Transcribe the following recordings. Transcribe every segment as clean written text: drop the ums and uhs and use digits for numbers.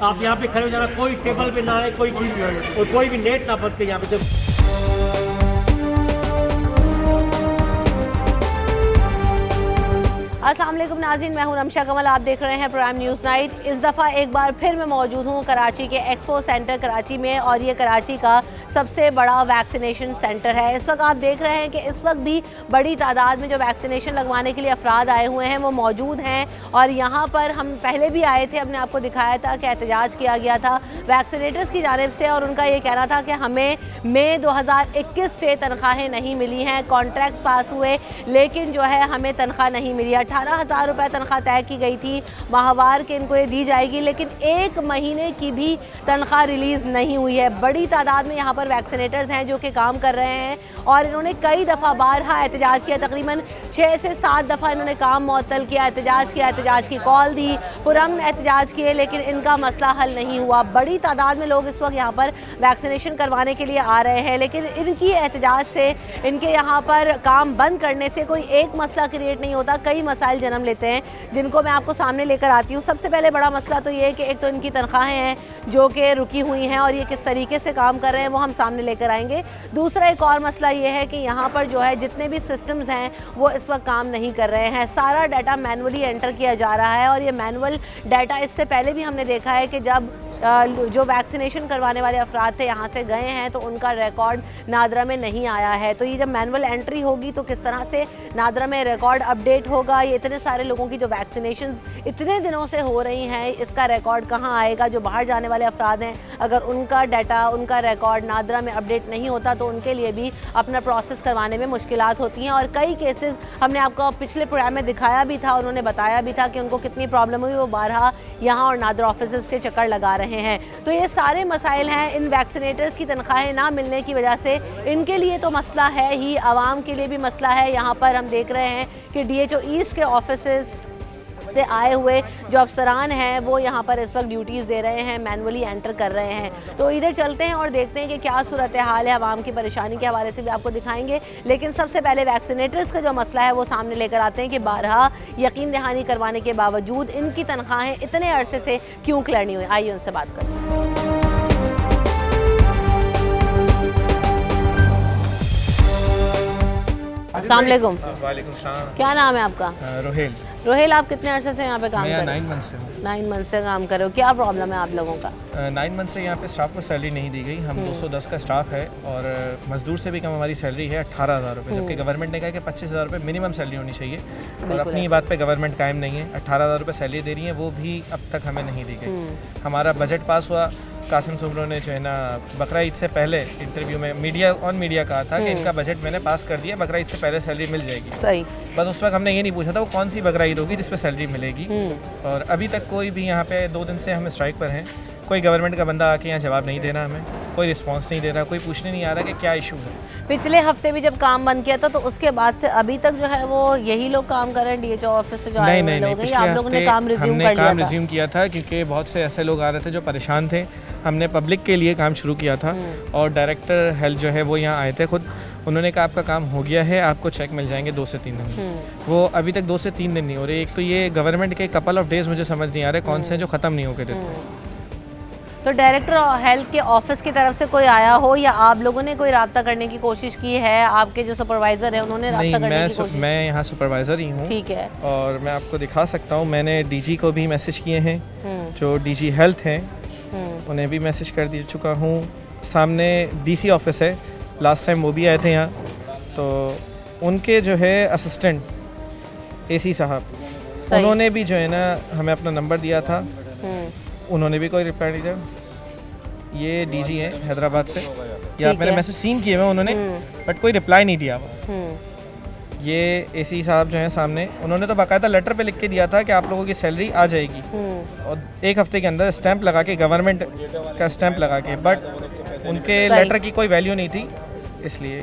आप यहाँ पे खड़े हो जाना, कोई टेबल पे ना आए, कोई चीज और कोई भी नेट ना बदले यहाँ पे। अस्सलाम वालेकुम नाज़रीन, मैं हूं रमशा कमल। आप देख रहे हैं प्राइम न्यूज़ नाइट। इस दफ़ा एक बार फिर मैं मौजूद हूं कराची के एक्सपो सेंटर कराची में, और ये कराची का सबसे बड़ा वैक्सीनेशन सेंटर है। इस वक्त आप देख रहे हैं कि इस वक्त भी बड़ी तादाद में जो वैक्सीनेशन लगवाने के लिए अफराद आए हुए हैं वो मौजूद हैं। और यहाँ पर हम पहले भी आए थे, हमने आपको दिखाया था कि एहतजाज किया गया था वैक्सीनेटर्स की जानिब से, और उनका ये कहना था कि हमें मई 2021 से तनख्वाहें नहीं मिली हैं। कॉन्ट्रैक्ट पास हुए लेकिन जो है हमें तनख्वाह नहीं मिली। 18,000 रुपये तनख्वाह तय की गई थी माहवार के, इनको ये दी जाएगी, लेकिन एक महीने की भी तनख्वाह रिलीज़ नहीं हुई है। बड़ी तादाद में यहाँ पर वैक्सीनेटर्स हैं जो कि काम कर रहे हैं, और इन्होंने कई दफ़ा बारहा एहतजाज किया। तकरीबन 6 से 7 दफ़ा इन्होंने काम मुअत्तल किया, एहतजाज की कॉल दी, पुरअमन एहतजाज किए, लेकिन इनका मसला हल नहीं हुआ। बड़ी तादाद में लोग इस वक्त यहाँ पर वैक्सीनेशन करवाने के लिए आ रहे हैं, लेकिन इनकी एहतजाज से, इनके यहाँ पर काम बंद करने से कोई एक मसला क्रिएट नहीं होता, कई मसाइल जन्म लेते हैं जिनको मैं आपको सामने लेकर आती हूँ। सबसे पहले बड़ा मसला तो ये है कि एक तो इनकी तनख्वाहें हैं जो कि रुकी हुई हैं, और ये किस तरीके से काम कर रहे हैं वो हम सामने लेकर आएंगे। दूसरा एक और मसला ये है कि यहाँ पर जो है जितने भी सिस्टम्स हैं वो इस वक्त काम नहीं कर रहे हैं। सारा डाटा मैनुअली एंटर किया जा रहा है, और ये मैनुअल डाटा इससे पहले भी हमने देखा है कि जब जो वैक्सीनेशन करवाने वाले अफराद थे यहाँ से गए हैं तो उनका रिकॉर्ड नादरा में नहीं आया है। तो ये जब मैनुअल एंट्री होगी तो किस तरह से नादरा में रिकॉर्ड अपडेट होगा? ये इतने सारे लोगों की जो वैक्सीनेशन इतने दिनों से हो रही हैं, इसका रिकॉर्ड कहाँ आएगा? जो बाहर जाने वाले अफराद हैं, अगर उनका डाटा, उनका रिकॉर्ड नादरा में अपडेट नहीं होता तो उनके लिए भी अपना प्रोसेस करवाने में मुश्किलात होती हैं। और कई केसेस हमने आपको पिछले प्रोग्राम में दिखाया भी था, उन्होंने बताया भी था कि उनको कितनी प्रॉब्लम हुई, वो बारहा यहाँ और नादरा ऑफिस के चक्कर लगा रहे हैं। तो ये सारे मसाइल हैं इन वैक्सीनेटर्स की तनख्वाहें ना मिलने की वजह से। इनके लिए तो मसला है ही, आवाम के लिए भी मसला है। यहाँ पर हम देख रहे हैं कि DHO ईस्ट के ऑफिस से आए हुए जो अफसरान हैं वो यहाँ पर इस वक्त ड्यूटीज़ दे रहे हैं, मैनुअली एंटर कर रहे हैं। तो इधर चलते हैं और देखते हैं कि क्या सूरत हाल है। आवाम की परेशानी के हवाले से भी आपको दिखाएंगे, लेकिन सबसे पहले वैक्सीनेटर्स का जो मसला है वो सामने लेकर आते हैं कि बारहा यकीन दहानी करवाने के बावजूद इनकी तनख्वाहें इतने अरसे से क्यों क्लियर नहीं हुई। आइए उनसे बात करते हैं। अस्सलाम वालेकुम। वालेकुम सलाम। क्या नाम है आपका? रोहेल। रोहेल, आप कितने अरसे से यहाँ पे काम कर रहे हैं? 9 मंथ से हूँ। 9 मंथ से काम कर रहे हो। क्या प्रॉब्लम है आप लोगों का? 9 मंथ से यहाँ पे स्टाफ को सैलरी नहीं दी गई। हम 210 का स्टाफ है और मजदूर से भी कम हमारी सैलरी है 18,000 रुपये, जबकि गवर्नमेंट ने कहा कि 25,000 रुपये मिनिमम सैलरी होनी चाहिए, और अपनी बात पे गवर्नमेंट कायम नहीं है। 18,000 रुपये सैलरी दे रही है, वो भी अब तक हमें नहीं दी गई। हमारा बजट पास हुआ, कासिम सुमरो ने जो है ना बकरा ईद से पहले इंटरव्यू में मीडिया कहा था कि इनका बजट मैंने पास कर दिया, बकरा ईद से पहले सैलरी मिल जाएगी। सही। बस उस वक्त हमने ये नहीं पूछा था वो कौन सी बकरा ईद होगी जिस पे सैलरी मिलेगी। और अभी तक कोई भी यहाँ पे 2 दिन से हम स्ट्राइक पर हैं, कोई गवर्नमेंट का बंदा आके यहाँ जवाब नहीं दे रहा, हमें कोई रिस्पांस नहीं दे रहा, कोई पूछने नहीं आ रहा कि क्या इशू है। पिछले हफ्ते भी जब काम बंद किया था तो उसके बाद से अभी तक जो है वो यही लोग काम कर रहे हैं DHO ऑफिस से जो आए हुए लोग हैं, आप लोगों ने काम रिज्यूम किया था क्योंकि बहुत से ऐसे लोग आ रहे थे जो परेशान थे। हमने पब्लिक के लिए काम शुरू किया था, और डायरेक्टर हेल्थ जो है वो यहाँ आए थे खुद। उन्होंने कहा आपका काम हो गया है, आपको चेक मिल जाएंगे 2 से 3 दिन में। वो अभी तक 2 से 3 दिन नहीं हो रहे। एक तो ये गवर्नमेंट के कपल ऑफ डेज मुझे समझ नहीं आ रहे कौन से जो ख़त्म नहीं होकर देते। तो डायरेक्टर हेल्थ के ऑफिस की तरफ से कोई आया हो, या आप लोगों ने कोई राब्ता करने की कोशिश की है? आपके जो सुपरवाइजर है उन्होंने राब्ता करने की कोशिश? मैं यहाँ सुपरवाइज़र ही हूँ। ठीक है। और मैं आपको दिखा सकता हूँ, मैंने DG को भी मैसेज किए हैं, जो DG हेल्थ हैं उन्हें भी मैसेज कर दे चुका हूँ। सामने DC ऑफिस है, लास्ट टाइम वो भी आए थे यहाँ, तो उनके जो है असिस्टेंट AC साहब, उन्होंने भी जो है ना हमें अपना नंबर दिया था, उन्होंने भी कोई रिप्लाई नहीं दिया। ये DG है हैदराबाद से, ये आप मेरे मैसेज सीन किए हुए उन्होंने, बट कोई रिप्लाई नहीं दिया। ये AC साहब जो हैं सामने, उन्होंने तो बाकायदा लेटर पे लिख के दिया था कि आप लोगों की सैलरी आ जाएगी, और 1 हफ्ते के अंदर स्टैंप लगा के, गवर्नमेंट का स्टैंप लगा के, बट उनके लेटर की कोई वैल्यू नहीं थी। इसलिए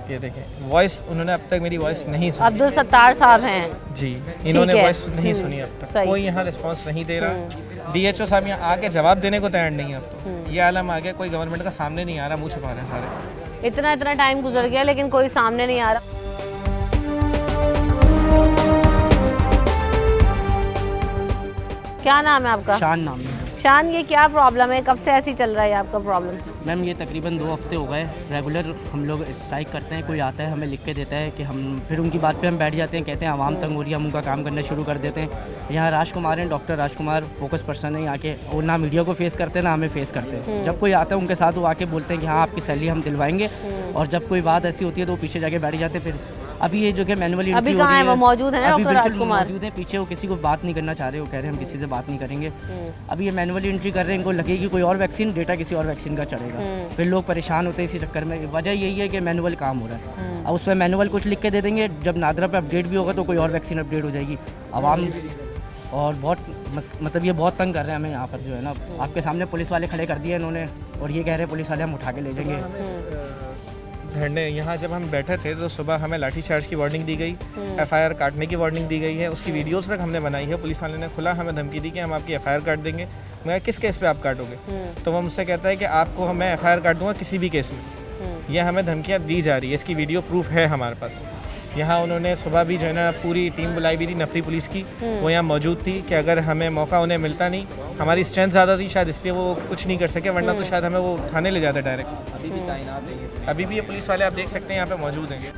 ये देखें, वॉइस उन्होंने अब तक मेरी वॉइस नहीं सुनी। अब्दुल सत्तार साहब हैं जी, इन्होंने वॉइस नहीं सुनी अब तक, कोई यहाँ रिस्पांस नहीं दे रहा। DHO साहब यहाँ आके जवाब देने को तैयार नहीं है। अब तो ये आलम आ गया, कोई गवर्नमेंट का सामने नहीं आ रहा, मुँह छुपा रहे हैं सारे। इतना टाइम गुजर गया लेकिन कोई सामने नहीं आ रहा। क्या नाम है आपका? शान नाम है। शान, ये क्या प्रॉब्लम है, कब से ऐसी चल रहा है आपका प्रॉब्लम? मैम ये तकरीबन 2 हफ्ते हो गए रेगुलर हम लोग स्ट्राइक करते हैं। कोई आता है हमें लिख के देता है कि हम फिर उनकी बात पे हम बैठ जाते हैं, कहते हैं आवाम तंग हो रही है, हम उनका काम करना शुरू कर देते हैं। यहाँ राजकुमार हैं, डॉक्टर राजकुमार फोकस पर्सन है यहाँ के, वो ना मीडिया को फेस करते हैं ना हमें फेस करते हैं। जब कोई आता है उनके साथ वो आके बोलते हैं कि हाँ आपकी सैलरी हम दिलवाएंगे, और जब कोई बात ऐसी होती है तो वो पीछे जाके बैठ जाते हैं। फिर अभी ये जो कि मैनुअली अभी कहाँ है वो? मौजूद है ना डॉक्टर राजकुमार? मौजूद है पीछे, वो किसी को बात नहीं करना चाह रहे, वो कह रहे हैं हम किसी से बात नहीं करेंगे। अभी ये मैनुअली एंट्री कर रहे हैं, इनको लगेगी कोई और वैक्सीन, डेटा किसी और वैक्सीन का चढ़ेगा, फिर लोग परेशान होते हैं इसी चक्कर में। वजह यही है कि मैनुअल काम हो रहा है, अब उस पर मैनुअल कुछ लिख के दे देंगे, जब नादरा पे अपडेट भी होगा तो कोई और वैक्सीन अपडेट हो जाएगी। आवाम और बहुत मतलब ये बहुत तंग कर रहे हैं हमें यहाँ पर जो है ना। आपके सामने पुलिस वाले खड़े कर दिए इन्होंने, और ये कह रहे हैं पुलिस वाले हम उठा के ले जाएंगे। धरने यहाँ जब हम बैठे थे तो सुबह हमें लाठीचार्ज की वार्निंग दी गई, एफआईआर काटने की वार्निंग दी गई है, उसकी वीडियोस तक हमने बनाई है। पुलिस वाले ने खुला हमें धमकी दी कि हम आपकी एफआईआर काट देंगे। मैं किस केस पे आप काटोगे? तो वो मुझसे कहता है कि आपको मैं एफआईआर काट दूंगा किसी भी केस में। ये हमें धमकियाँ दी जा रही है, इसकी वीडियो प्रूफ है हमारे पास। यहाँ उन्होंने सुबह भी जो है ना पूरी टीम बुलाई हुई थी नफरी पुलिस की, वो यहाँ मौजूद थी कि अगर हमें मौका उन्हें मिलता नहीं, हमारी स्ट्रेंथ ज़्यादा थी शायद इसलिए वो कुछ नहीं कर सके, वरना तो शायद हमें वो थाने ले जाते डायरेक्ट। अभी भी तैनात है, अभी भी ये पुलिस वाले आप देख सकते हैं यहाँ पे मौजूद हैं।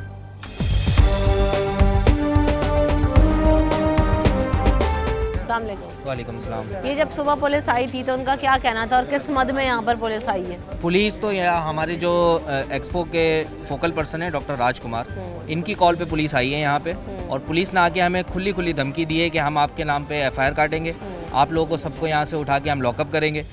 वालेकुम सलाम। ये जब सुबह पुलिस आई थी तो उनका क्या कहना था और किस मद में यहाँ पर पुलिस आई है? पुलिस तो यह हमारे जो एक्सपो के फोकल पर्सन है डॉक्टर राजकुमार, इनकी कॉल पे पुलिस आई है यहाँ पे, और पुलिस ने आके हमें खुली धमकी दी है कि हम आपके नाम पे एफआईआर काटेंगे, आप लोगों को सबको यहाँ से उठा के हम लॉकअप करेंगे।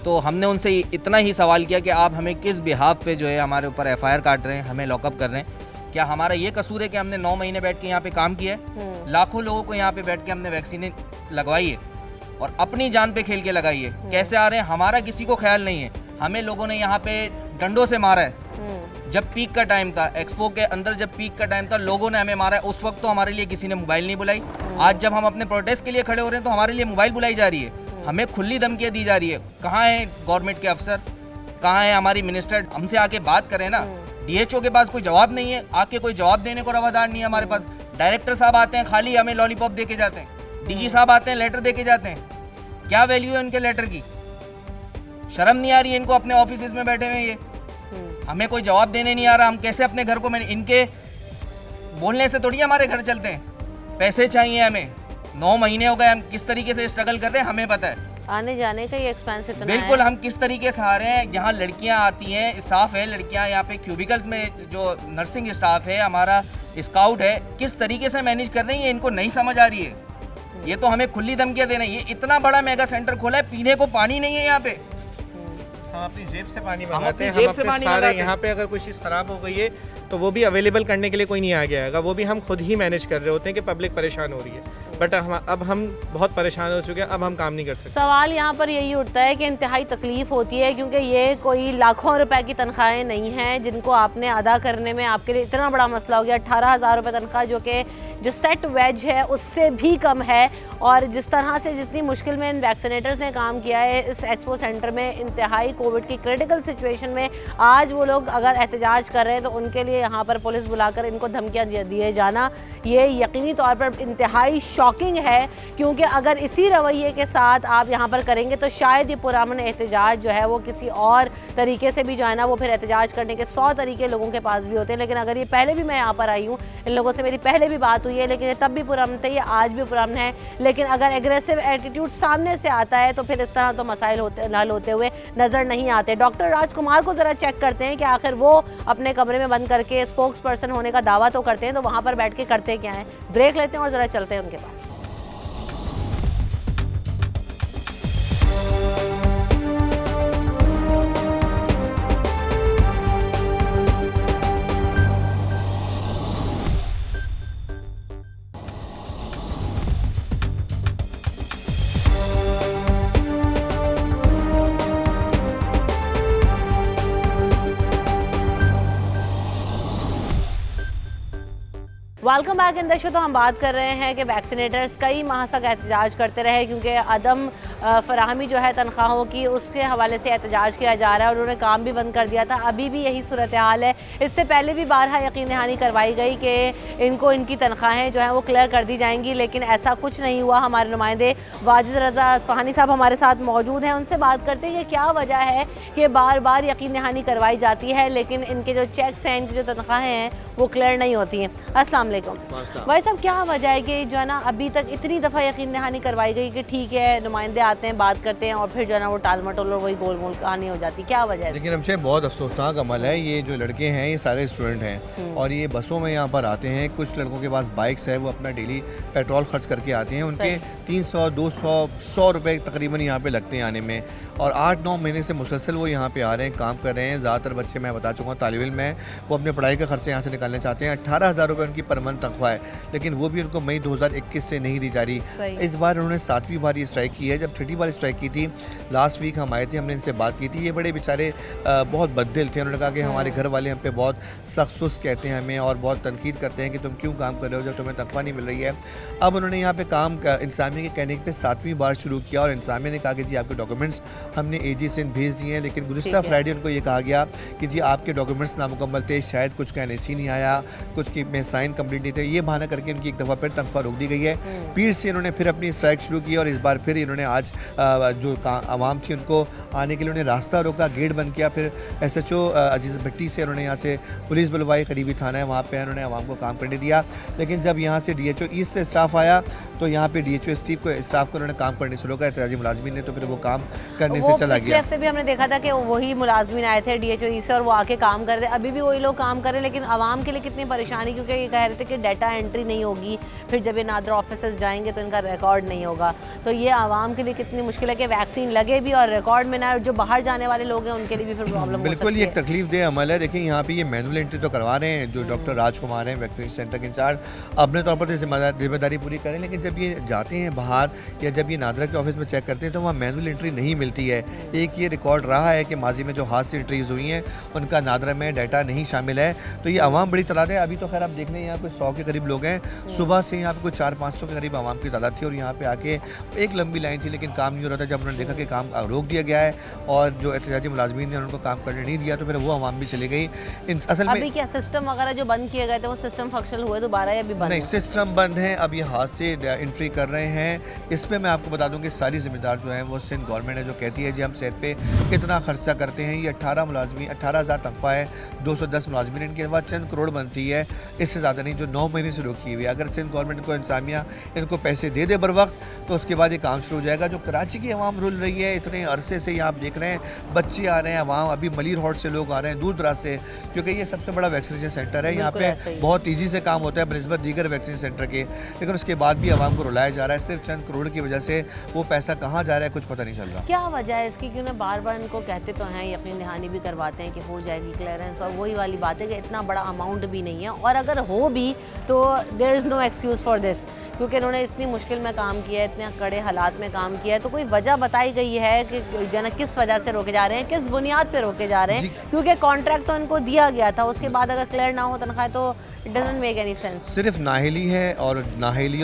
तो हमने उनसे इतना ही सवाल किया कि आप हमें किस बिहाफ पे जो है हमारे ऊपर एफआईआर काट रहे हैं, हमें लॉकअप कर रहे हैं? क्या हमारा ये कसूर है कि हमने 9 महीने बैठ के यहाँ पे काम किया है, लाखों लोगों को यहाँ पे बैठ के हमने वैक्सीन लगवाई है और अपनी जान पे खेल के लगाई है? कैसे आ रहे हैं, हमारा किसी को ख्याल नहीं है। हमें लोगों ने यहाँ पे डंडों से मारा है। जब पीक का टाइम था, एक्सपो के अंदर जब पीक का टाइम था, लोगों ने हमें मारा है। उस वक्त तो हमारे लिए किसी ने मोबाइल नहीं बुलाई। आज जब हम अपने प्रोटेस्ट के लिए खड़े हो रहे हैं तो हमारे लिए मोबाइल बुलाई जा रही है, हमें खुली धमकियाँ दी जा रही है। कहाँ है गवर्नमेंट के अफसर, कहाँ है हमारी मिनिस्टर? हमसे आके बात करें ना। डीएचओ के पास कोई जवाब नहीं है, आके कोई जवाब देने को रवादार नहीं है हमारे पास। डायरेक्टर साहब आते हैं, खाली हमें लॉलीपॉप दे के जाते हैं। डीजी साहब आते हैं, लेटर दे के जाते हैं। क्या वैल्यू है उनके लेटर की? शर्म नहीं आ रही है इनको? अपने ऑफिस में बैठे हुए ये हमें कोई जवाब देने नहीं आ रहा। हम कैसे अपने घर को, मैंने इनके बोलने से थोड़ी हमारे घर चलते हैं। पैसे चाहिए हमें। 9 महीने हो गए, हम किस तरीके से स्ट्रगल कर रहे हैं हमें पता है। आने जाने का ये एक्सपेंस इतना बिल्कुल है। हम किस तरीके से आ रहे हैं। यहाँ लड़कियाँ आती हैं, स्टाफ है लड़कियाँ यहाँ पे, क्यूबिकल्स में जो नर्सिंग स्टाफ है, हमारा स्काउट है, किस तरीके से मैनेज कर रही है इनको नहीं समझ आ रही है। ये तो हमें खुली धमकियाँ दे रहे हैं। ये इतना बड़ा मेगा सेंटर खोला है, पीने को पानी नहीं है यहाँ पे। हम अपनी जेब से पानी हम मंगाते हैं, अपनी जेब हम से अपने पानी सारे मंगाते हैं। यहाँ पे अगर कोई चीज़ ख़राब हो गई है तो वो भी अवेलेबल करने के लिए कोई नहीं आ गया है, वो भी हम खुद ही मैनेज कर रहे होते हैं कि पब्लिक परेशान हो रही है। बट अब हम बहुत परेशान हो चुके हैं, अब हम काम नहीं कर सकते। सवाल यहाँ पर यही उठता है कि इंतहाई तकलीफ होती है, क्योंकि ये कोई लाखों रुपए की तनख्वाहें नहीं हैं जिनको आपने अदा करने में आपके लिए इतना बड़ा मसला हो गया। 18,000 रुपये तनख्वाह जो सेट वेज है उससे भी कम है। और जिस तरह से जितनी मुश्किल में इन वैक्सीनेटर्स ने काम किया है इस एक्सपो सेंटर में, इंतहाई कोविड की क्रिटिकल सिचुएशन में, आज वो लोग अगर एहतजाज कर रहे हैं तो उनके लिए यहाँ पर पुलिस बुलाकर इनको धमकियाँ दिए जाना ये यकीनी तौर पर इंतहाई शॉकिंग है। क्योंकि अगर इसी रवैये के साथ आप यहाँ पर करेंगे तो शायद ये पुरअमन एहतजाज जो है वो किसी और तरीके से भी जो है ना, वो फिर एहतजाज करने के 100 तरीके लोगों के पास भी होते हैं। लेकिन अगर ये पहले भी मैं यहाँ पर आई हूँ, इन लोगों से मेरी पहले भी बात हुई है, लेकिन ये तब भी पुरअमन थे, ये आज भी पुरअमन है। लेकिन अगर एग्रेसिव एटीट्यूड सामने से आता है तो फिर इस तरह तो मसाइल हल होते हुए नज़र नहीं आते। डॉक्टर राजकुमार को ज़रा चेक करते हैं कि आखिर वो अपने कमरे में बंद करके स्पोक्स पर्सन होने का दावा तो करते हैं, तो वहाँ पर बैठ के करते क्या हैं। ब्रेक लेते हैं और ज़रा चलते हैं उनके पास। Welcome back in the show. तो हम बात कर रहे हैं कि वैक्सीनेटर्स कई माह तक एहतजाज करते रहे क्योंकि अदम फराहमी जो है तनख्वाहों की, उसके हवाले से एहतजाज किया जा रहा है और उन्होंने काम भी बंद कर दिया था। अभी भी यही सूरत हाल है। इससे पहले भी बारहा यकीन दहानी करवाई गई कि इनको इनकी तनख्वाहें जो हैं वो क्लियर कर दी जाएंगी, लेकिन ऐसा कुछ नहीं हुआ। हमारे नुमाइंदे वाजिद रज़ा अस्फ़हानी साहब हमारे साथ मौजूद हैं, उनसे बात करते हैं कि क्या वजह है कि बार बार यकीन दहानी करवाई जाती है लेकिन इनके जो चेक्स हैं, इनकी जो तनख्वाहें हैं वो क्लियर नहीं होती हैं। अस्सलाम वालेकुम भाई साहब, क्या वजह है कि जो है ना अभी तक इतनी दफ़ा यकीन दहानी करवाई गई कि ठीक है नुमाइंदे आते हैं, बात करते हैं और फिर जो है ना वो टाल मटोल और वही गोल मोल कहानी हो जाती, क्या वजह है? लेकिन हमसे बहुत अफसोसनाक अमल है। ये जो लड़के हैं ये सारे स्टूडेंट हैं और ये बसों में यहाँ पर आते हैं। कुछ लड़कों के पास बाइक्स है, वो अपना डेली पेट्रोल खर्च करके आते हैं। उनके 300, 200, 100 रुपये तकरीबन यहाँ पे लगते हैं आने में, और 8-9 महीने से मुसलसल वो यहाँ पे आ रहे हैं, काम कर रहे हैं। ज़्यादातर बच्चे, मैं बता चुका हूँ, तालिब इल्म हैं, वो अपने पढ़ाई का खर्चा यहाँ से निकालना चाहते हैं। 18,000 रुपये उनकी पर मंथ तनख्वाह है, लेकिन वो भी उनको मई 2021 से नहीं दी जा रही। इस बार उन्होंने 7वीं बार ये स्ट्राइक की है। जब 6ठी बार स्ट्राइक की थी, लास्ट वीक हम आए थे, हमने इनसे बात की थी। ये बड़े बेचारे बहुत बददिल थे। उन्होंने कहा कि हमारे घर वाले हम पे बहुत सख्त सुस्त कहते हैं हमें और बहुत तनकीद करते हैं कि तुम क्यों काम कर रहे हो जब तुम्हें तनख्वाह नहीं मिल रही है। अब उन्होंने यहाँ पे काम इंसामिया के कहने पे 7वीं बार शुरू किया और इंसामिया ने कहा कि जी आपके डॉक्यूमेंट्स हमने AG सिंध भेज दिए हैं, लेकिन गुज़िश्ता फ्राइडे उनको ये कहा गया कि जी आपके डॉक्यूमेंट्स नामुकम्मल थे, शायद कुछ का NAC नहीं आया, कुछ की में साइन कंप्लीट नहीं थे। ये बहाना करके उनकी एक दफ़ा फिर तनख्वाह रोक दी गई है। पीर से इन्होंने फिर अपनी स्ट्राइक शुरू की और इस बार फिर इन्होंने आज जो आवाम थी उनको आने के लिए उन्होंने रास्ता रोका, गेट बंद किया। फिर SHO अजीज़ भट्टी से उन्होंने यहाँ से पुलिस बुलवाई, करीबी थाना है वहाँ पे उन्होंने आवाम को काम करने दिया। लेकिन जब यहाँ से DHO ईस्ट से स्टाफ आया तो यहाँ पे DHO स्टाफ को उन्होंने काम करने शुरू किया, एहतजाजी मुलाजमीन ने, तो फिर वो काम करने से चला गया। हफ्ते भी हमने देखा था कि वही मुलाजमीन आए थे DHO ईस्ट से और वो आके काम कर रहे थे। अभी भी वही लोग काम कर रहे हैं, लेकिन आवाम के लिए कितनी परेशानी, क्योंकि ये कह रहे थे कि डाटा एंट्री नहीं होगी, फिर जब ये नादर ऑफिसर्स जाएंगे तो इनका रिकॉर्ड नहीं होगा। तो ये आवाम के लिए कितनी मुश्किल है कि वैक्सीन लगे भी और रिकॉर्ड में ना, जो बाहर जाने वाले लोग हैं उनके लिए भी फिर प्रॉब्लम बिल्कुल ये तकलीफ दे अमल है। देखिए यहाँ पे ये मैनुअल एंट्री तो करवा रहे हैं, जो डॉक्टर राजकुमार हैं वैक्सीन सेंटर के इंचार्ज, अपने तौर पर जिम्मेदारी पूरी करें, लेकिन जब ये जाते हैं बाहर या जब ये नादरा के ऑफिस में चेक करते हैं तो वहाँ मैनुअल एंट्री नहीं मिलती है। एक ये रिकॉर्ड रहा है कि माजी में जो हाथ से एंट्रीज हुई हैं उनका नादरा में डाटा नहीं शामिल है। तो ये आवाम बड़ी तादाद है। अभी तो खैर आप देख लें यहाँ कोई 100 के करीब लोग हैं। सुबह से यहाँ पे कोई 400-500 के करीब आवाम की तादाद थी और यहाँ पे आके एक लंबी लाइन थी, लेकिन काम नहीं हो रहा था। जब उन्होंने देखा कि काम रोक दिया गया है और जो एहतजाजी मुलाजमीन ने उनको काम करने नहीं दिया, तो फिर वो आवाम भी चली गई। असल में अभी क्या सिस्टम वगैरह जो बंद किए गए थे वो सिस्टम फंक्शनल हुए दोबारा या अभी बंद? नहीं, सिस्टम बंद है। अब ये हाथ से एंट्री कर रहे हैं। इसमें मैं आपको बता दूं कि सारी जिम्मेदार जो है वो सिंध गवर्नमेंट है, जो कहती है जी हम सेहत पे इतना खर्चा करते हैं। ये 18,000 तनख्वाह है, 210 मुलाजमीन, इनके बाद चंद करोड़ बनती है, इससे ज़्यादा नहीं, जो 9 महीने से रोकी हुई है। अगर सिंध गवर्नमेंट को इंसामिया इनको पैसे दे दे बर वक्त, तो उसके बाद ये काम शुरू हो जाएगा। जो कराची की आवाम रुल रही है इतने अरसे से, ये आप देख रहे हैं बच्चे आ रहे हैं, आवाम अभी मलिर हॉट से लोग आ रहे हैं दूर दराज से, क्योंकि ये सबसे बड़ा वैक्सीनेशन सेंटर है। यहाँ पे बहुत तेज़ी से काम होता है बनस्बत दीगर वैक्सीन सेंटर के, लेकिन उसके बाद भी आवाम को रुलाया जा रहा है। सिर्फ चंद करोड़ की वजह से वो पैसा कहाँ जा रहा है कुछ पता नहीं चल रहा। क्या वजह है इसकी? क्यों ना बार बार इनको कहते तो हैं, यकीन दहानी भी करवाते हैं कि हो जाएगी क्लियरेंस, और वही वाली बात है कि इतना बड़ा अमाउंट भी नहीं है, और अगर हो भी तो there is no excuse for this, क्योंकि इन्होंने इतनी मुश्किल में काम किया है, इतने कड़े हालात में काम किया है। तो कोई वजह बताई गई है कि जना किस वजह से रोके जा रहे हैं, किस बुनियाद पे रोके जा रहे हैं? क्योंकि कॉन्ट्रैक्ट तो इनको दिया गया था, उसके बाद अगर क्लियर ना हो तनख्वाह तो it doesn't make any sense. सिर्फ नाहेली है और नाहेली